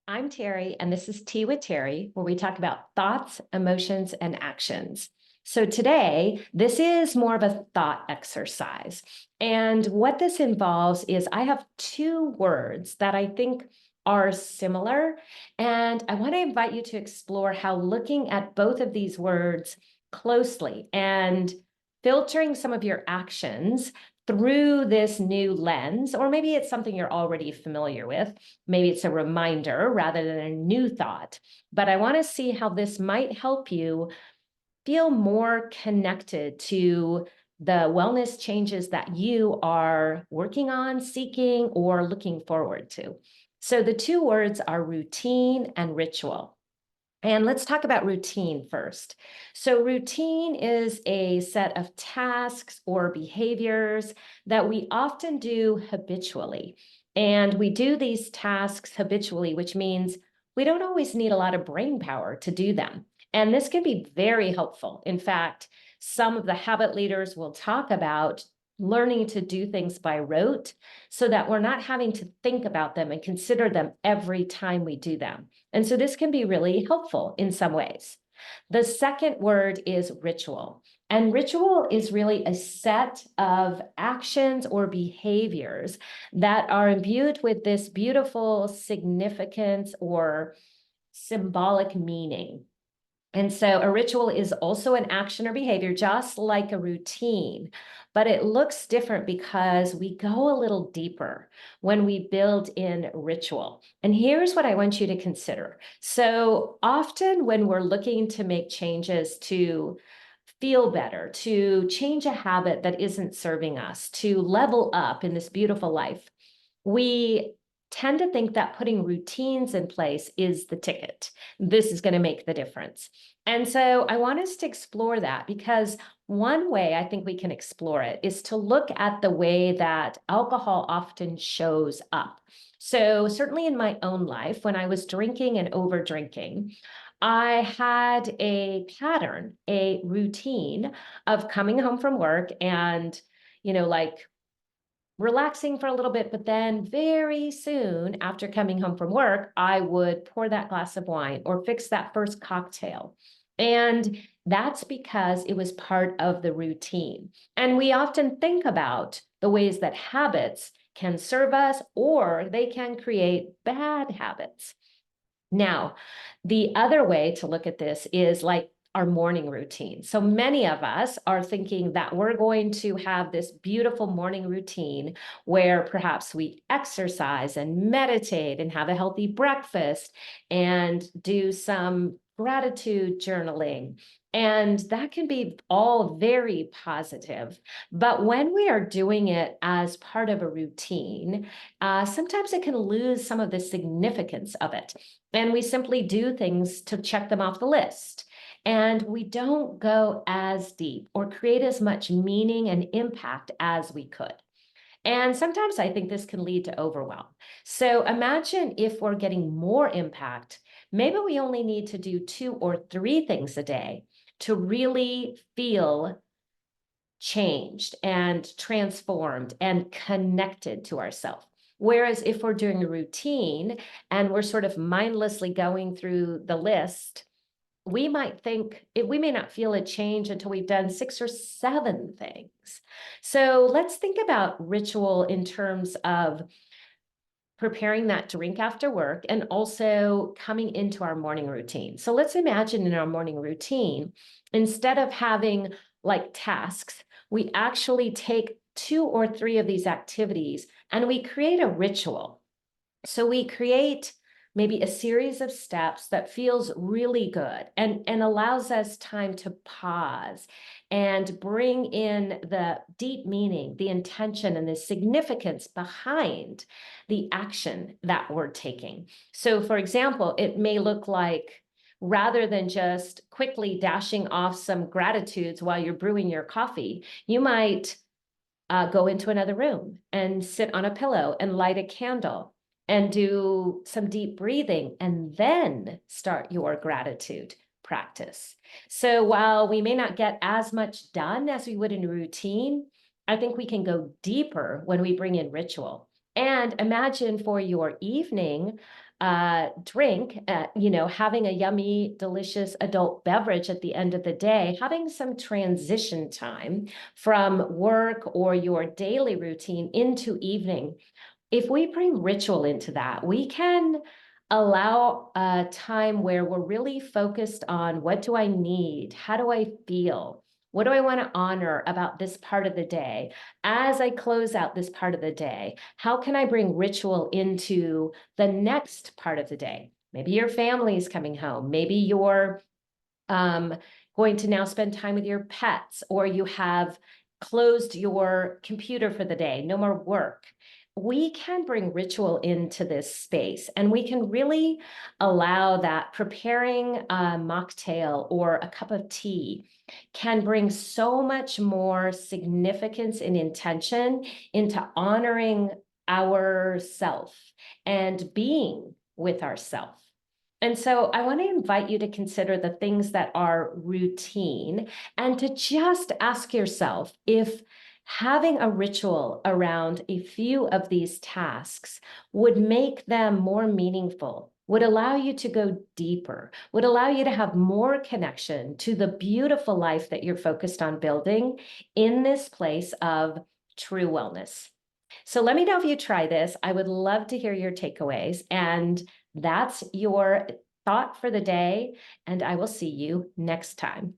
I'm Terry, and this is Tea with Terry, where we talk about thoughts, emotions, and actions. So today, this is more of a thought exercise. And what this involves is I have two words that I think are similar. And I want to invite you to explore how looking at both of these words closely and filtering some of your actions through this new lens, or maybe it's something you're already familiar with. Maybe it's a reminder rather than a new thought. But I want to see how this might help you feel more connected to the wellness changes that you are working on, seeking, or looking forward to. So the two words are routine and ritual. And let's talk about routine first. So, routine is a set of tasks or behaviors that we often do habitually. And we do these tasks habitually, which means we don't always need a lot of brain power to do them. And this can be very helpful. In fact, some of the habit leaders will talk about learning to do things by rote so that we're not having to think about them and consider them every time we do them. And so this can be really helpful in some ways. The second word is ritual. And ritual is really a set of actions or behaviors that are imbued with this beautiful significance or symbolic meaning. And so a ritual is also an action or behavior, just like a routine, but it looks different because we go a little deeper when we build in ritual. And here's what I want you to consider. So often when we're looking to make changes to feel better, to change a habit that isn't serving us, to level up in this beautiful life, we tend to think that putting routines in place is the ticket. This is going to make the difference. And so I want us to explore that because one way I think we can explore it is to look at the way that alcohol often shows up. So, certainly in my own life, when I was drinking and over drinking, I had a pattern, a routine of coming home from work and, like relaxing for a little bit, but then very soon after coming home from work, I would pour that glass of wine or fix that first cocktail. And that's because it was part of the routine. And we often think about the ways that habits can serve us or they can create bad habits. Now, the other way to look at this is like our morning routine. So many of us are thinking that we're going to have this beautiful morning routine where perhaps we exercise and meditate and have a healthy breakfast and do some gratitude journaling. And that can be all very positive. But when we are doing it as part of a routine, sometimes it can lose some of the significance of it. And we simply do things to check them off the list. And we don't go as deep or create as much meaning and impact as we could. And sometimes I think this can lead to overwhelm. So imagine if we're getting more impact, maybe we only need to do two or three things a day to really feel changed and transformed and connected to ourselves. Whereas if we're doing a routine and we're sort of mindlessly going through the list, we might think we may not feel a change until we've done six or seven things. So let's think about ritual in terms of preparing that drink after work and also coming into our morning routine. So let's imagine in our morning routine, instead of having like tasks, we actually take two or three of these activities and we create a ritual. So we create maybe a series of steps that feels really good and allows us time to pause and bring in the deep meaning, the intention, and the significance behind the action that we're taking. So, for example, it may look like rather than just quickly dashing off some gratitudes while you're brewing your coffee, you might go into another room and sit on a pillow and light a candle and do some deep breathing and then start your gratitude practice. So while we may not get as much done as we would in a routine, I think we can go deeper when we bring in ritual. And imagine for your evening drink, having a yummy, delicious adult beverage at the end of the day, having some transition time from work or your daily routine into evening. If we bring ritual into that, we can allow a time where we're really focused on what do I need? How do I feel? What do I want to honor about this part of the day? As I close out this part of the day, how can I bring ritual into the next part of the day? Maybe your family's coming home. Maybe you're um, going to now spend time with your pets, or you have closed your computer for the day, no more work. We can bring ritual into this space, and we can really allow that preparing a mocktail or a cup of tea can bring so much more significance and intention into honoring ourself and being with ourself. And so I want to invite you to consider the things that are routine and to just ask yourself if having a ritual around a few of these tasks would make them more meaningful, would allow you to go deeper, would allow you to have more connection to the beautiful life that you're focused on building in this place of true wellness. So let me know if you try this. I would love to hear your takeaways. And that's your thought for the day. And I will see you next time.